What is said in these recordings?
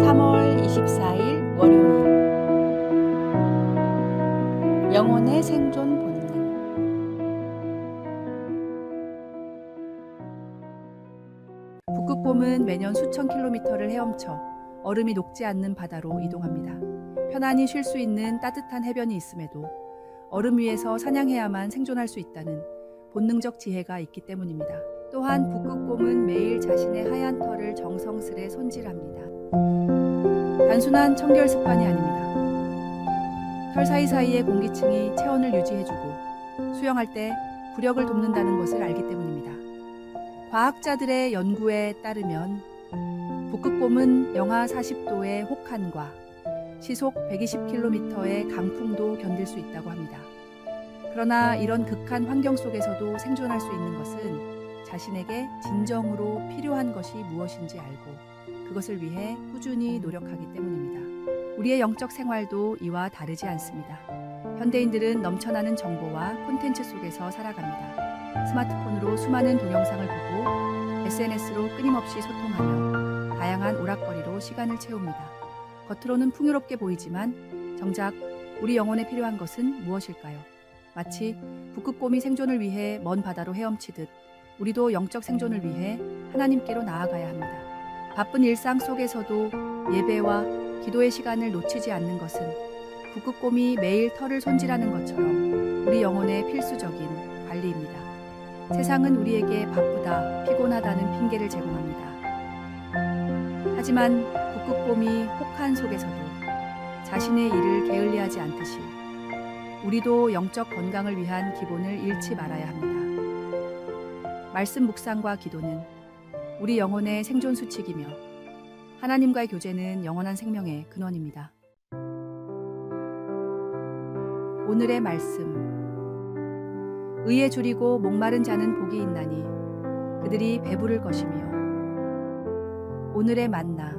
3월 24일 월요일 영혼의 생존 본능. 북극곰은 매년 수천 킬로미터를 헤엄쳐 얼음이 녹지 않는 바다로 이동합니다. 편안히 쉴 수 있는 따뜻한 해변이 있음에도 얼음 위에서 사냥해야만 생존할 수 있다는 본능적 지혜가 있기 때문입니다. 또한 북극곰은 매일 자신의 하얀 털을 정성스레 손질합니다. 단순한 청결 습관이 아닙니다. 털 사이사이의 공기층이 체온을 유지해주고 수영할 때 부력을 돕는다는 것을 알기 때문입니다. 과학자들의 연구에 따르면 북극곰은 영하 40도의 혹한과 시속 120km의 강풍도 견딜 수 있다고 합니다. 그러나 이런 극한 환경 속에서도 생존할 수 있는 것은 자신에게 진정으로 필요한 것이 무엇인지 알고 그것을 위해 꾸준히 노력하기 때문입니다. 우리의 영적 생활도 이와 다르지 않습니다. 현대인들은 넘쳐나는 정보와 콘텐츠 속에서 살아갑니다. 스마트폰으로 수많은 동영상을 보고 SNS로 끊임없이 소통하며 다양한 오락거리로 시간을 채웁니다. 겉으로는 풍요롭게 보이지만 정작 우리 영혼에 필요한 것은 무엇일까요? 마치 북극곰이 생존을 위해 먼 바다로 헤엄치듯 우리도 영적 생존을 위해 하나님께로 나아가야 합니다. 바쁜 일상 속에서도 예배와 기도의 시간을 놓치지 않는 것은 북극곰이 매일 털을 손질하는 것처럼 우리 영혼의 필수적인 관리입니다. 세상은 우리에게 바쁘다, 피곤하다는 핑계를 제공합니다. 하지만 북극곰이 혹한 속에서도 자신의 일을 게을리하지 않듯이 우리도 영적 건강을 위한 기본을 잃지 말아야 합니다. 말씀 묵상과 기도는 우리 영혼의 생존 수칙이며 하나님과의 교제는 영원한 생명의 근원입니다. 오늘의 말씀. 의에 줄이고 목마른 자는 복이 있나니 그들이 배부를 것이며. 오늘의 만나.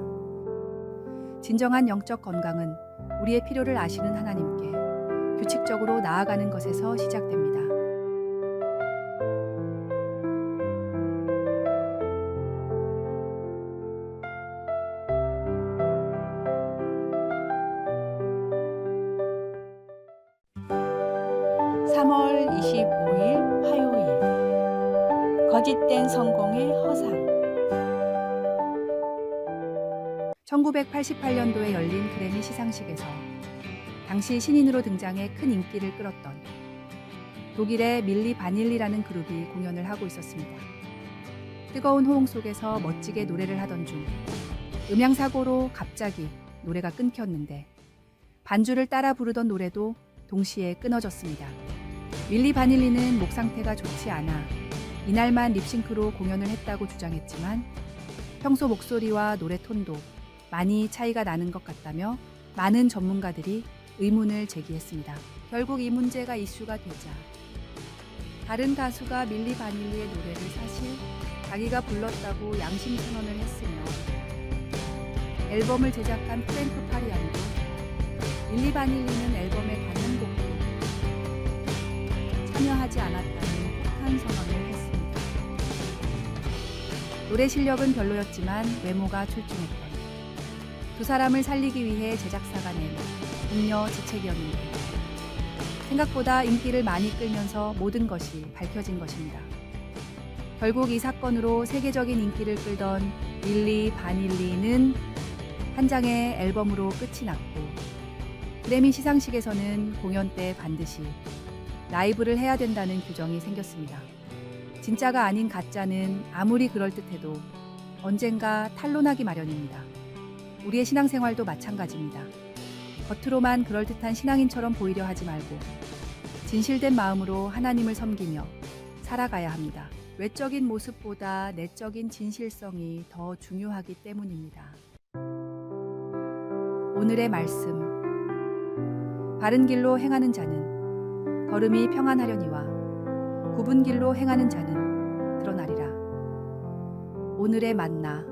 진정한 영적 건강은 우리의 필요를 아시는 하나님께 규칙적으로 나아가는 것에서 시작됩니다. 3월 25일 화요일 거짓된 성공의 허상. 1988년도에 열린 그래미 시상식에서 당시 신인으로 등장해 큰 인기를 끌었던 독일의 밀리 바닐리라는 그룹이 공연을 하고 있었습니다. 뜨거운 호응 속에서 멋지게 노래를 하던 중 음향사고로 갑자기 노래가 끊겼는데 반주를 따라 부르던 노래도 동시에 끊어졌습니다. 밀리 바닐리는 목 상태가 좋지 않아 이날만 립싱크로 공연을 했다고 주장했지만 평소 목소리와 노래 톤도 많이 차이가 나는 것 같다며 많은 전문가들이 의문을 제기했습니다. 결국 이 문제가 이슈가 되자 다른 가수가 밀리 바닐리의 노래를 사실 자기가 불렀다고 양심 선언을 했으며 앨범을 제작한 프랭크 파리안도 밀리 바닐리는 앨범의 단 한 곡도 참여하지 않았다는 폭탄 선언을 했습니다. 노래 실력은 별로였지만 외모가 출중했던 두 사람을 살리기 위해 제작사가 낸 잉여 지책이었는데 생각보다 인기를 많이 끌면서 모든 것이 밝혀진 것입니다. 결국 이 사건으로 세계적인 인기를 끌던 밀리 바닐리는 한 장의 앨범으로 끝이 났고 그래미 시상식에서는 공연 때 반드시 라이브를 해야 된다는 규정이 생겼습니다. 진짜가 아닌 가짜는 아무리 그럴듯해도 언젠가 탄로나기 마련입니다. 우리의 신앙생활도 마찬가지입니다. 겉으로만 그럴듯한 신앙인처럼 보이려 하지 말고 진실된 마음으로 하나님을 섬기며 살아가야 합니다. 외적인 모습보다 내적인 진실성이 더 중요하기 때문입니다. 오늘의 말씀. 바른 길로 행하는 자는 걸음이 평안하려니와 굽은 길로 행하는 자는 드러나리라. 오늘의 만나.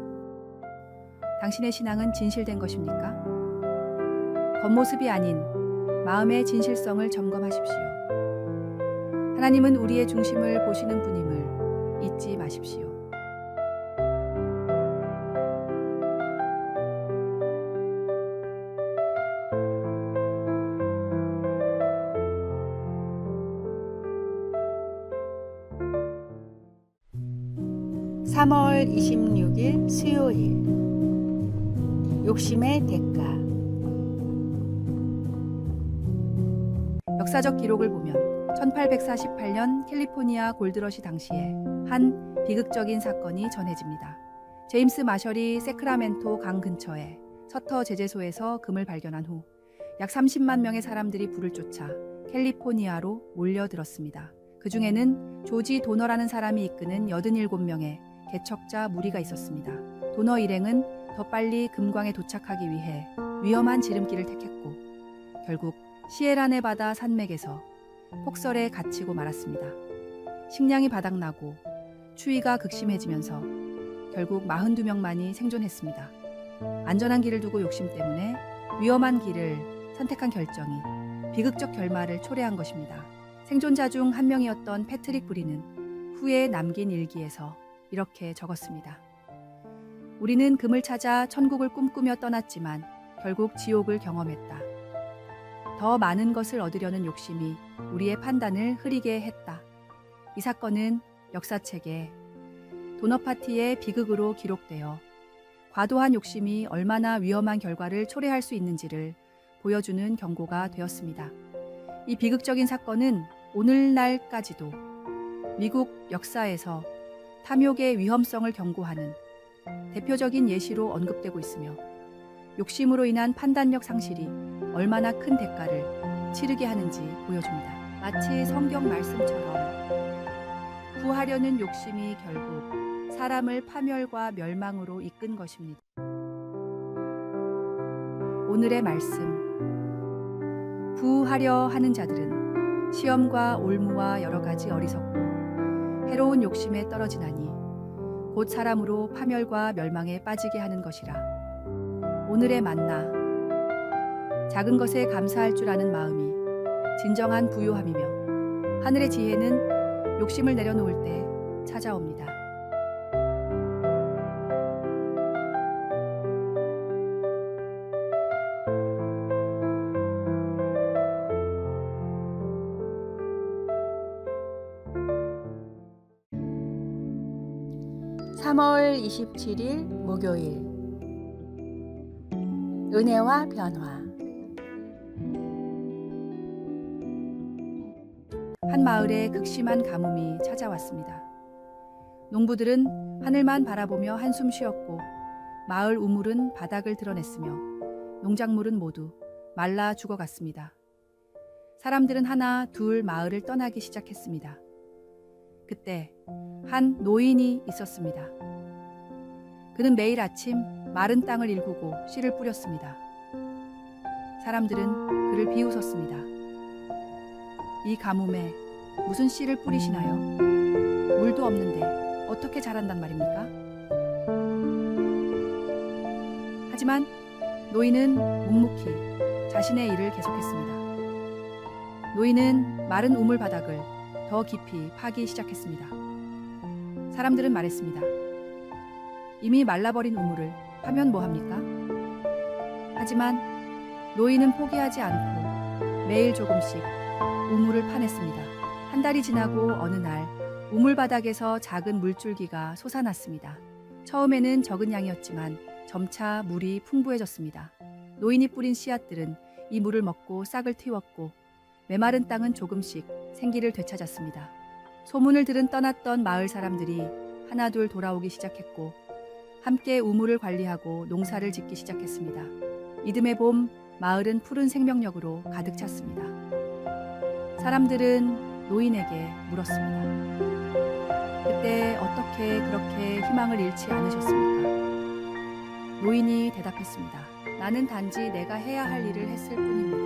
당신의 신앙은 진실된 것입니까? 겉모습이 아닌 마음의 진실성을 점검하십시오. 하나님은 우리의 중심을 보시는 분임을 잊지 마십시오. 3월 26일 수요일. 욕심의 대가. 역사적 기록을 보면 1848년 캘리포니아 골드러시 당시에 한 비극적인 사건이 전해집니다. 제임스 마셜이 세크라멘토 강 근처에 서터 제재소에서 금을 발견한 후 약 30만 명의 사람들이 불을 쫓아 캘리포니아로 몰려들었습니다. 그 중에는 조지 도너라는 사람이 이끄는 87명의 개척자 무리가 있었습니다. 도너 일행은 더 빨리 금광에 도착하기 위해 위험한 지름길을 택했고 결국 시에라네바다 산맥에서 폭설에 갇히고 말았습니다. 식량이 바닥나고 추위가 극심해지면서 결국 42명만이 생존했습니다. 안전한 길을 두고 욕심 때문에 위험한 길을 선택한 결정이 비극적 결말을 초래한 것입니다. 생존자 중 한 명이었던 패트릭 브리는 후에 남긴 일기에서 이렇게 적었습니다. 우리는 금을 찾아 천국을 꿈꾸며 떠났지만 결국 지옥을 경험했다. 더 많은 것을 얻으려는 욕심이 우리의 판단을 흐리게 했다. 이 사건은 역사책에 도너파티의 비극으로 기록되어 과도한 욕심이 얼마나 위험한 결과를 초래할 수 있는지를 보여주는 경고가 되었습니다. 이 비극적인 사건은 오늘날까지도 미국 역사에서 탐욕의 위험성을 경고하는 대표적인 예시로 언급되고 있으며 욕심으로 인한 판단력 상실이 얼마나 큰 대가를 치르게 하는지 보여줍니다. 마치 성경 말씀처럼 구하려는 욕심이 결국 사람을 파멸과 멸망으로 이끈 것입니다. 오늘의 말씀. 부하려 하는 자들은 시험과 올무와 여러 가지 어리석고 해로운 욕심에 떨어지나니 곧 사람으로 파멸과 멸망에 빠지게 하는 것이라. 오늘의 만나. 작은 것에 감사할 줄 아는 마음이 진정한 부요함이며 하늘의 지혜는 욕심을 내려놓을 때 찾아옵니다. (3월 27일) 목요일. 은혜와 변화. 한 마을에 극심한 가뭄이 찾아왔습니다. 농부들은 하늘만 바라보며 한숨 쉬었고 마을 우물은 바닥을 드러냈으며 농작물은 모두 말라 죽어갔습니다. 사람들은 하나 둘 마을을 떠나기 시작했습니다. 그때 한 노인이 있었습니다. 그는 매일 아침 마른 땅을 일구고 씨를 뿌렸습니다. 사람들은 그를 비웃었습니다. 이 가뭄에 무슨 씨를 뿌리시나요? 물도 없는데 어떻게 자란단 말입니까? 하지만 노인은 묵묵히 자신의 일을 계속했습니다. 노인은 마른 우물 바닥을 더 깊이 파기 시작했습니다. 사람들은 말했습니다. 이미 말라버린 우물을 파면 뭐합니까? 하지만 노인은 포기하지 않고 매일 조금씩 우물을 파냈습니다. 한 달이 지나고 어느 날 우물 바닥에서 작은 물줄기가 솟아났습니다. 처음에는 적은 양이었지만 점차 물이 풍부해졌습니다. 노인이 뿌린 씨앗들은 이 물을 먹고 싹을 틔웠고 메마른 땅은 조금씩 생기를 되찾았습니다. 소문을 들은 떠났던 마을 사람들이 하나둘 돌아오기 시작했고 함께 우물을 관리하고 농사를 짓기 시작했습니다. 이듬해 봄 마을은 푸른 생명력으로 가득 찼습니다. 사람들은 노인에게 물었습니다. 그때 어떻게 그렇게 희망을 잃지 않으셨습니까? 노인이 대답했습니다. 나는 단지 내가 해야 할 일을 했을 뿐입니다.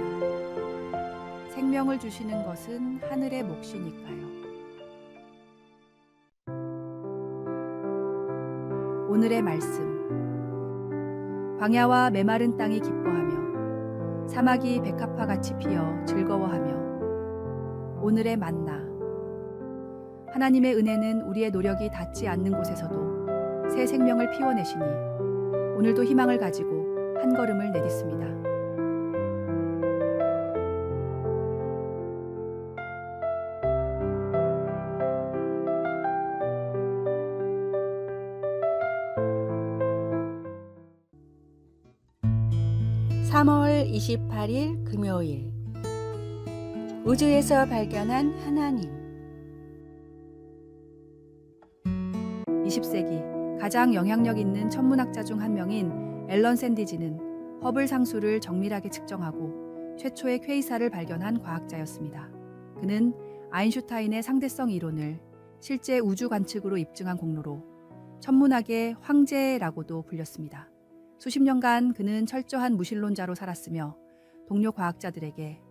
생명을 주시는 것은 하늘의 몫이니까요. 오늘의 말씀. 광야와 메마른 땅이 기뻐하며 사막이 백합화같이 피어 즐거워하며. 오늘의 만나. 하나님의 은혜는 우리의 노력이 닿지 않는 곳에서도 새 생명을 피워내시니 오늘도 희망을 가지고 한 걸음을 내딛습니다. 3월 28일 금요일. 우주에서 발견한 하나님. 20세기 가장 영향력 있는 천문학자 중 한 명인 앨런 샌디지는 허블 상수를 정밀하게 측정하고 최초의 퀘이사를 발견한 과학자였습니다. 그는 아인슈타인의 상대성 이론을 실제 우주 관측으로 입증한 공로로 천문학의 황제라고도 불렸습니다. 수십 년간 그는 철저한 무신론자로 살았으며 동료 과학자들에게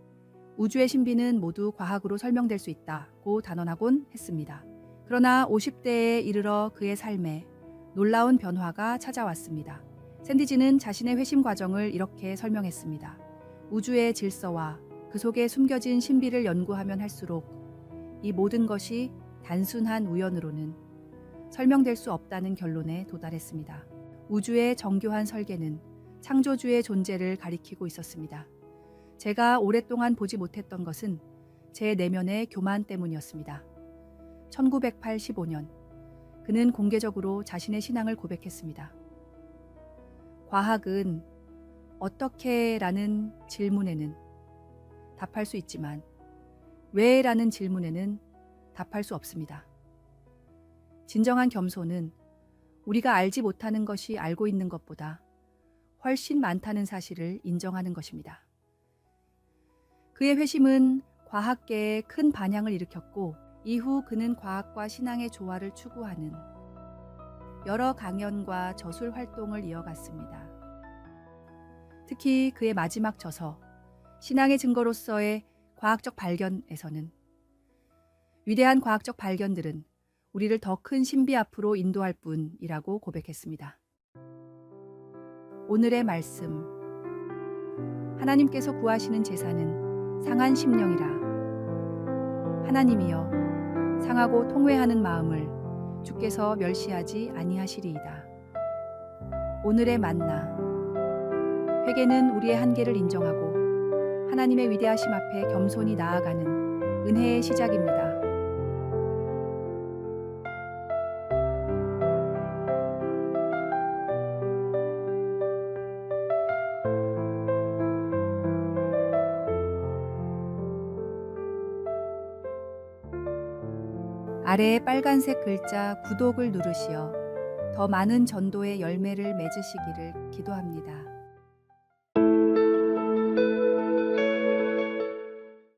우주의 신비는 모두 과학으로 설명될 수 있다고 단언하곤 했습니다. 그러나 50대에 이르러 그의 삶에 놀라운 변화가 찾아왔습니다. 샌디지는 자신의 회심 과정을 이렇게 설명했습니다. 우주의 질서와 그 속에 숨겨진 신비를 연구하면 할수록 이 모든 것이 단순한 우연으로는 설명될 수 없다는 결론에 도달했습니다. 우주의 정교한 설계는 창조주의 존재를 가리키고 있었습니다. 제가 오랫동안 보지 못했던 것은 제 내면의 교만 때문이었습니다. 1985년 그는 공개적으로 자신의 신앙을 고백했습니다. 과학은 어떻게? 라는 질문에는 답할 수 있지만 왜? 라는 질문에는 답할 수 없습니다. 진정한 겸손은 우리가 알지 못하는 것이 알고 있는 것보다 훨씬 많다는 사실을 인정하는 것입니다. 그의 회심은 과학계에 큰 반향을 일으켰고 이후 그는 과학과 신앙의 조화를 추구하는 여러 강연과 저술 활동을 이어갔습니다. 특히 그의 마지막 저서 신앙의 증거로서의 과학적 발견에서는 위대한 과학적 발견들은 우리를 더 큰 신비 앞으로 인도할 뿐이라고 고백했습니다. 오늘의 말씀. 하나님께서 구하시는 제사는 상한 심령이라. 하나님이여 상하고 통회하는 마음을 주께서 멸시하지 아니하시리이다. 오늘의 만나. 회개는 우리의 한계를 인정하고 하나님의 위대하심 앞에 겸손히 나아가는 은혜의 시작입니다. 아래의 빨간색 글자 구독을 누르시어 더 많은 전도의 열매를 맺으시기를 기도합니다.